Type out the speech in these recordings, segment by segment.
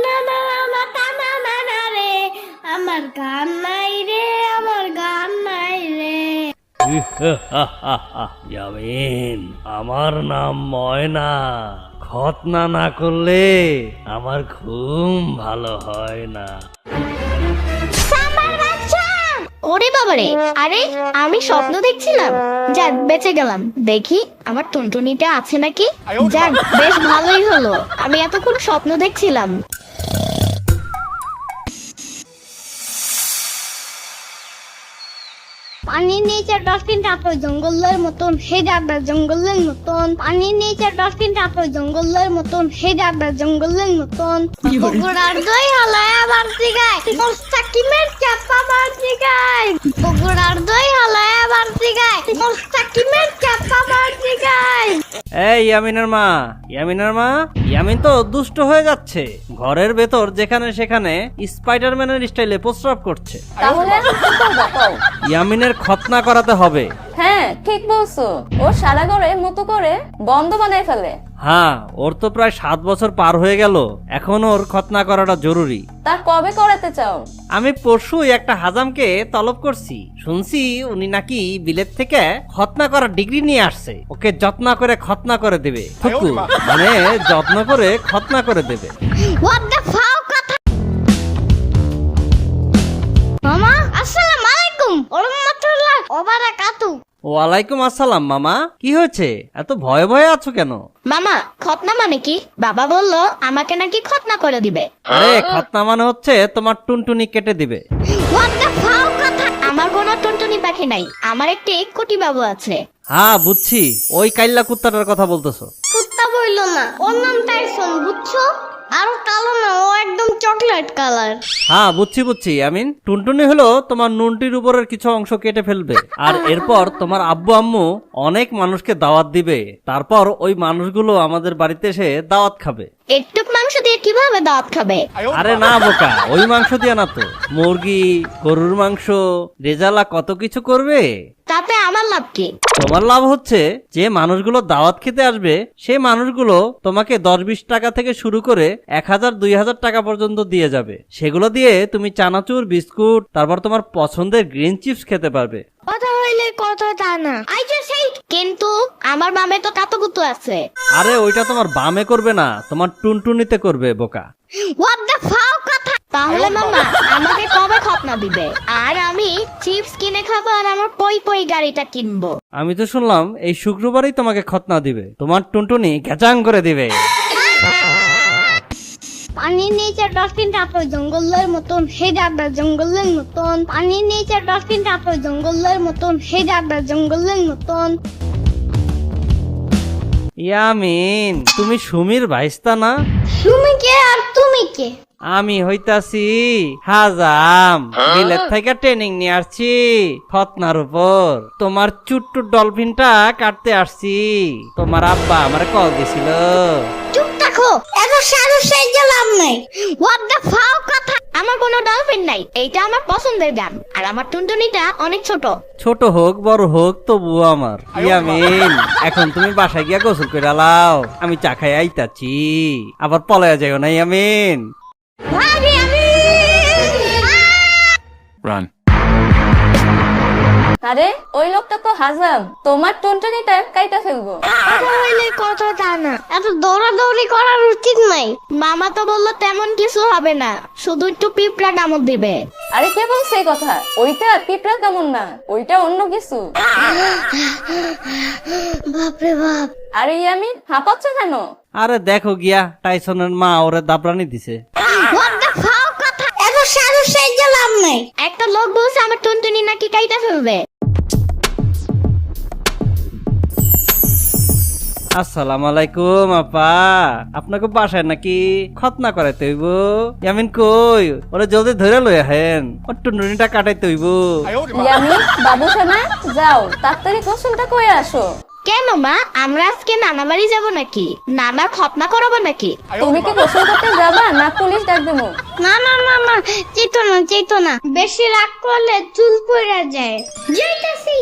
না না না তা না না না রে, আমার গান নাই রে, আমার গান নাই রে। ইয়ামিন, আমার নাম ময়না। খতনা না করলে আমার ঘুম ভালো হয় না। ওরে বাবারে, আরে আমি স্বপ্ন দেখছিলাম। যাক বেঁচে গেলাম। দেখি আমার টুনটুনিটা আছে নাকি। যাক বেশ ভালোই হলো, আমি এতক্ষণ স্বপ্ন দেখছিলাম। পানির নিচে ডলফিনটা তো জঙ্গলের মতন, হে যাবে জঙ্গলের মতন। পানির নিচে ডলফিনটা তো জঙ্গলের মতন, হে যাবে জঙ্গলের মতন। বগুড়ার দই হালায় আবার জিগায়, মোস্তাকিমের চাপা আবার জিগায়। বগুড়ার দই হালায় আবার জিগায়, মোস্তাকিমের চাপা আবার জিগায়। এই ইয়ামিনের মা, ইয়ামিনের মা, ইয়ামিন তো দুষ্ট হয়ে যাচ্ছে। ঘরের ভেতর যেখানে সেখানে স্পাইডারম্যানের স্টাইলে প্রস্রাব করছে। তাহলে এখন কি করবো কও? ইয়ামিনের খতনা করাতে হবে। হ্যাঁ ঠিক বলছো, ও সারা ঘরে মতো করে বন্ধ বানায় ফেলে। হ্যাঁ, ওর তো প্রায় 7 বছর পার হয়ে গেল, এখন ওর খতনা করাটা জরুরি। তার কবে করাতে চাও? আমি পরশুই একটা হাজামকে তলব করছি, শুনছি উনি নাকি বিলেত থেকে খতনা করার ডিগ্রি নিয়ে আসছে। ওকে যত্ন করে খতনা করে দেবে। ফুকু, মানে যত্ন করে খতনা করে দেবে। What the fuck কথা। মামা আসসালামু আলাইকুম ওয়া রাহমাতুল্লাহ ওয়া বারাকাতুহু। ওয়ালাইকুম আসসালাম। মামা, কি হয়েছে? এত ভয়ে ভয়ে আছো কেন? মামা খতনা মানে কি? বাবা বললো আমাকে নাকি খতনা করে দিবে। আরে খতনা মানে হচ্ছে তোমার টুনটুনি কেটে দিবে। What the fuck কথা। আমার কোনো টুনটুনি পাখি নাই, আমার একটি কুটি বাবু আছে। হ্যাঁ বুঝছি, ওই কাইল্লা কুত্তাটার কথা বলতেছো। কুত্তা বইলো না, ওর নাম টাইসন, বুঝছো? আর কালো না, ও একদম চকলেট কালার। হ্যাঁ বুঝছি বুঝছি। আমিন, টুনটুনি হলো তোমার নুনটির উপরের কিছু অংশ কেটে ফেলবে, আর এরপর তোমার আব্বু আম্মু অনেক মানুষকে দাওয়াত দিবে। তারপর ওই মানুষগুলো আমাদের বাড়িতে এসে দাওয়াত খাবে। একটু মাংস দিয়ে কিভাবে দাঁত খাবে? আরে না বোকা, ওই মাংস দিয়ে না তো, মুরগি, গরুর মাংস, রেজালা কত কিছু করবে। তাতে আমার লাভ কি? তোমার লাভ হচ্ছে যে মানুষগুলো দাওয়াত খেতে আসবে সেই মানুষগুলো তোমাকে 10-20 টাকা থেকে শুরু করে 1000-2000 টাকা পর্যন্ত দিয়ে যাবে। সেগুলো দিয়ে তুমি চানাচুর, বিস্কুট, তারপর তোমার পছন্দের গ্রিন চিপস খেতে পারবে। কথা হইলে কথা তা না। কিন্তু আমার বামে তো কাতুকুতু আছে। আরে ওইটা তোমার বামে করবে না, তোমার টুনটুনিতে করবে বোকা। What the fuck কথা। তাহলে মামা আমাকে কবে খতনা দিবে? আর আমি চিপস কিনে খাবো আর আমার পই পই গাড়িটা কিনবো। আমি তো শুনলাম এই শুক্রবারই তোমাকে খতনা দিবে, তোমার টুনটুনি ঘ্যাচাং করে দিবে। পানির নিচে ডলফিনটা তো জঙ্গলের মতন, হে যাবে জঙ্গলের মতন। পানির নিচে ডলফিনটা তো জঙ্গলের মতন, হে যাবে জঙ্গলের মতন। ইয়ামিন, তুমি সুমির ভাইস্তা না? তুমি কে আর তুমি কে? আমি হইতাছি হাজাম, বিলেত থেকে ট্রেনিং নিয়ে আসছি খতনার উপর। তোমার চুট্টু ডলফিনটা কাটতে আসছি। তোমার আব্বা আমার কল দিছিল। চুপ থাকো, এত সারস সাইজে লাভ নাই। What the fuck কথা। আমার কোনো ডলফিন নাই, এইটা আমার পছন্দের গান। আর আমার টুনটুনিটা অনেক ছোট। ছোট হোক বড় হোক তবুও আমার। ইয়ামিন, এখন তুমি বাসায় গিয়া গোসল করে লাও, আমি চা খাই আইতাছি। আবার পলায়া যাইও না ইয়ামিন। Run. আরে ওই লোকটা তো হাজাম, তোমার টুনটুনিটা কাইটা ফেলবো। কথা হইলে কথা তা না, এত দৌড়াদৌড়ি করার উচিত নাই। মামা তো বললো তেমন কিছু হবে না, শুধু একটু পিঁপড়া কামড় দিবে। আরে কে বলছে এই কথা? ওইটা পিঁপড়া কেমন না, ওইটা অন্য কিছু। বাপরে বাপ। আরে ইয়ামিন হাঁপাচ্ছ কেন? আরে দেখো গিয়া, টাইসনের মা ওরে দাবরানি দিছে। What the fuck কথা। এত সারস সাইজে লাভ নাই। একটা লোক বলছে আমার টুনটুনি নাকি কাইটা ফেলবে। আসসালামু আলাইকুম আপা, আপনাকে বাসায় নাকি খতনা করাইতে হইব? ইয়ামিন কই, ওরে জলদি ধরে লই আহেন, ওর টুনটুনিটা কাটাইতে হইব। ইয়ামিন বাবু সোনা, যাও তাড়াতাড়ি গোসলটা করে আসো। কেন মা, আমরা আজকে নানা বাড়ি যাবো নাকি? নানা খতনা করাবো নাকি? তুমি কি গোসল করতে যাবা না পুলিশ ডাক দেবো? না না না না, চেতো না, বেশি রাগ করলে চুল পড়ে যায়। যাইতাছি।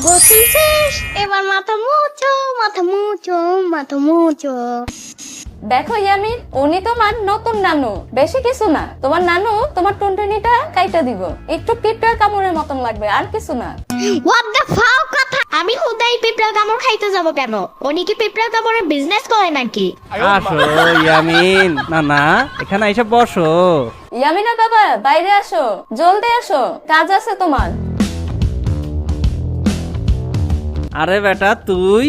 গোসল শেষ, এবার মাথা মুছো, মাথা মুছো, মাথা মুছো। দেখো ইয়ামিন, উনি তোমার নতুন নানু, বেশি কিছু না। তোমার নানু তোমার টুনটুনিটা কাইটা দিব, একটু পিঁপড়ার কামড়ের মতন লাগবে, আর কিছু না। হোয়াট দ্য ফাও কথা! আমি হুদাই পিঁপড়ার কামড় খাইতে যাব কেন? উনি কি পিঁপড়ার কামড়ের বিজনেস করে নাকি? আসো ইয়ামিন, না না এখানে এসে বসো। ইয়ামিনা বাবা, বাইরে আসো, জলদি আসো, কাজ আছে তোমার। আরে বেটা, তুই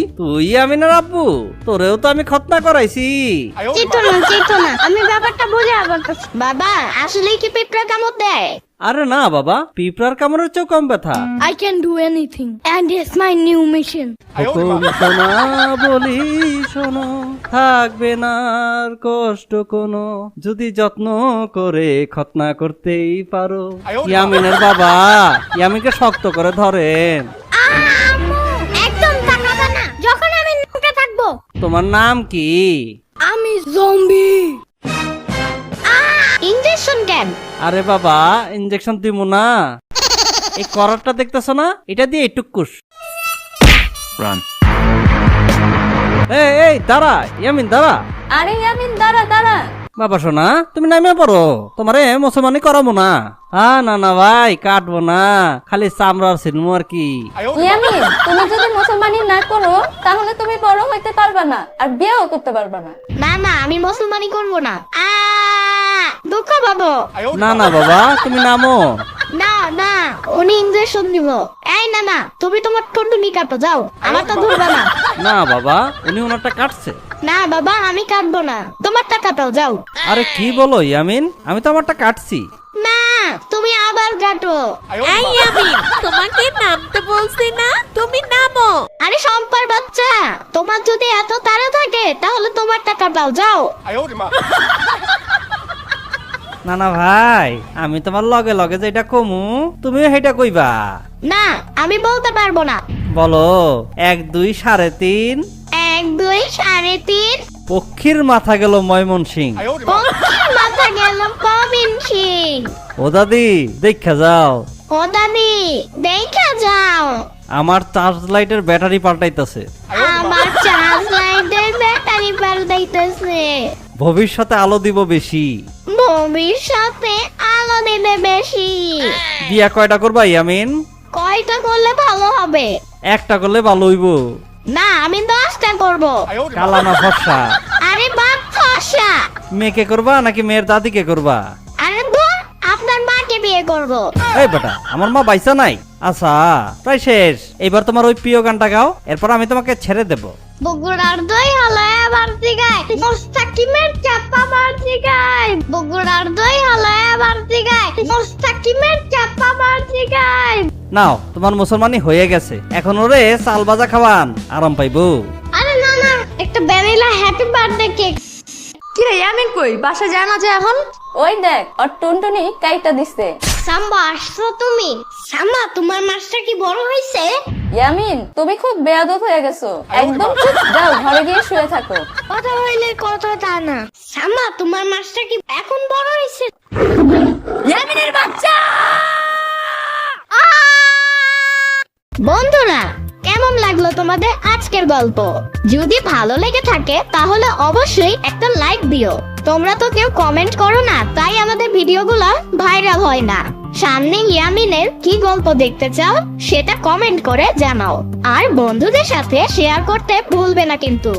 ইয়ামিনের আব্বু? তোরেও তো আমি খতনা করাইছি। চিতো না, আমি ব্যাপারটা বুঝে বলতেছি। বাবা, আসলে কি পিঁপড়া কামড় দেয়? আরে না বাবা, পিঁপড়ার কামড়ের চেয়েও কম ব্যথা। I can do anything and it's my new mission. হুকুম শোনা বলি শোনো, থাকবে না আর কষ্ট কোনো, যদি যত্ন করে খতনা করতেই পারো। ইয়ামিনের বাবা ইয়ামিনকে শক্ত করে ধরেন। আম্মু, একদম তাকাবে না যখন আমি নুটে থাকবো। তোমার নাম কি? আমি জম্বি। ইনজেকশন কেন? আরে বাবা, ইনজেকশন দিব না, এই করারটা দেখতেছ না, এটা দিয়ে টুকুস। এই দাঁড়া ইয়ামিন, দাঁড়া। আরে ইয়ামিন, দাঁড়া দাঁড়া। বাবা শোনা, তুমি নামে পড়ো, তোমারে মুসলমানি করাবো না। না না ভাই, কাটবো না, খালি চামড়ার সিনেমা আর কি। ইয়ামিন, তুমি যদি মুসলমানি না করো তাহলে তুমি বড় হইতে পারবা না, আর বিয়েও করতে পারবা না। না না, আমি মুসলমানি করবো না। দুঃখ পাবো। না না বাবা, তুমি নামো। না না, উনি ইনজেকশন দিব। এই না না, তুমি তোমার টুনটুনি কাটো, যাও, আমার তো ধরবা না। না বাবা, উনি ওনারটা কাটছে। না বাবা, আমি কাটবো না, তোমারটা কাটাও, যাও। আরে কি বলো ইয়ামিন, আমি তো আমারটা কাটছি। না, তুমি আবার কাটো। এই ইয়ামিন, তোমাকে নামতে বলছি না, তুমি নামো। আরে সম্পার বাচ্চা, তোমার যদি এত তাড়া থাকে তাহলে তোমারটা কাটাও, যাও। না না ভাই, আমি তোমার লগে লগে যেটা কমু তুমিও সেটা কইবা। না, আমি বলতে পারবো না। বলো, 1 2 3.5। 1 2 3.5। পক্ষীর মাথা গেল ময়মনসিং। পক্ষীর মাথা গেল কবিনসিং। ও দাদি, দেখা যাও। ও দাদি, দেখা যাও। আমার চার্জ লাইটের ব্যাটারি পাল্টাইতেছে। আমার চার্জ লাইটের ব্যাটারি পাল্টাইতেছে। ভবিষ্যতে আলো দিব বেশি। ভবিষ্যতে আলো দেবে বেশি। বিয়া কয়টা করবা ইয়ামিন? কয়টা করলে ভালো হবে? একটা করলে ভালো হইব। না, আমি 10টা করব। কালা না ফর্সা? আরে বাপ ফর্সা। মেয়েকে করবা নাকি মেয়ের দাদিকে করবা? আরে ধুর, আপনার মাকে বিয়ে করব। এই বেটা, আমার মা বাইসা নাই। আচ্ছা, প্রায় শেষ। এবার তোমার ওই প্রিয় গানটা গাও, এরপর আমি তোমাকে ছেড়ে দেব। বগুড়ার দই হালায় বাড়তি গায়, মোস্তাকিমের চাপা বাড়তি গায়। বগুড়ার দই হালায় বাড়তি গায়, মোস্তাকিমের চাপা বাড়তি গায়। নাও, তোমার মুসলমানি হয়ে গেছে, এখন ওরে চাল ভাজা খাওয়ান, আরাম পাইবো। আরে না না, একটা ভ্যানিলা হ্যাপি বার্থডে কেক। কি রে ইয়ামিন, কই বাসা যায় না যে এখন? ওই দেখ, ওর টুনটুনি কাইটা দিচ্ছে। সাম্বা, আসছো তুমি? সাম্বা, তোমার মাছটা কি বড় হয়েছে? ইয়ামিন, তুমি খুব বেয়াদব হয়ে গেছো, একদম চুপ, যাও ঘরে গিয়ে শুয়ে থাকো। কথা হইলে কথা তা না। সাম্বা, তোমার মাছটা কি এখন বড় হয়েছে? ইয়ামিনের বাচ্চা! বন্ধুরা, কেমন লাগলো তোমাদের আজকের গল্প? যদি ভালো লেগে থাকে তাহলে অবশ্যই একটা লাইক দিও। তোমরা তো কেউ কমেন্ট করো না, তাই আমাদের ভিডিওগুলো ভাইরাল হয় না। সামনে ইয়ামিনের কি গল্প দেখতে চাও সেটা কমেন্ট করে জানাও, আর বন্ধুদের সাথে শেয়ার করতে ভুলবে না কিন্তু।